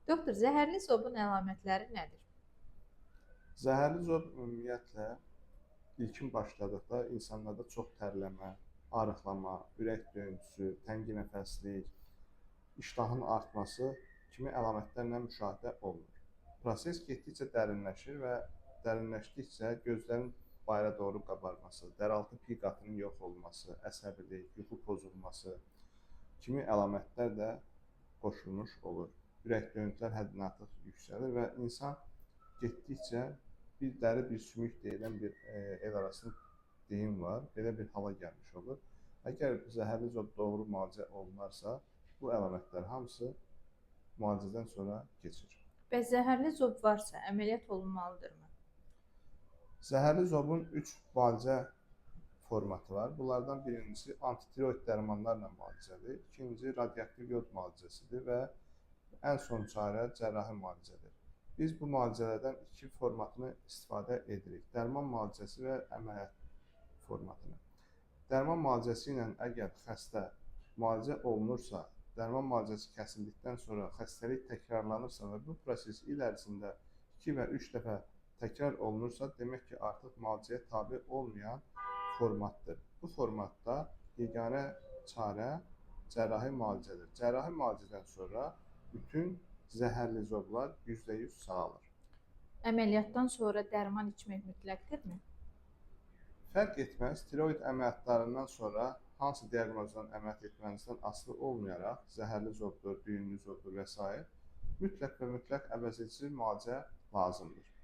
Doktor, zəhərli zobun əlamətləri nədir? Zəhərli zob ümumiyyətlə ilkin başladıqda insanlarda çox tərləmə, arıqlama, ürək döyüntüsü, təngi nəfəslik, iştahın artması kimi əlamətlərlə müşahidə olunur. Proses getdikcə dərinləşir və dərinləşdikcə gözlərin bayıra doğru qabarması, dəraltı piy qatının yox olması, əsəbilik, yuxu pozulması kimi əlamətlər də qoşulmuş olur. Ürək döyüntülər həddindən artıq yüksəlir və insan getdikcə bir dəri bir sümük deyilən bir el arasında deyim var. Belə bir hala gəlmiş olur. Əgər zəhərli zob doğru müalicə olunarsa, bu əlamətlər hamısı müalicədən sonra keçir. Bəs zəhərli zob varsa, əməliyyat olunmalıdırmı? Zəhərli zobun 3 müalicə formatı var. Bunlardan birincisi antitiroid dərmanlarla müalicədir. İkinci radioaktiv yod müalicəsidir və ən son çarə cərrahi müalicədir. Biz bu müalicələrdən iki formatını istifadə edirik. Dərman müalicəsi və əməliyyat formatını. Dərman müalicəsi ilə əgər xəstə müalicə olunursa, dərman müalicəsi kəsildikdən sonra xəstəlik təkrarlanırsa və bu proses il ərzində 2 və 3 dəfə təkrar olunursa, demək ki, artıq müalicəyə tabe olmayan formatdır. Bu formatda yeganə çarə cərrahi müalicədir. Cərrahi müalicədən sonra bütün zəhərli zoblar %100 sağalır. Əməliyyatdan sonra dərman içmək mütləqdirmi? Fərq etməz, tiroid əməliyyatlarından sonra hansı diaqnozdan əməliyyat etmənizdən asılı olmayaraq, zəhərli zobdur, düyünlü zobdur və s. mütləq və mütləq əvəzedici müalicə lazımdır.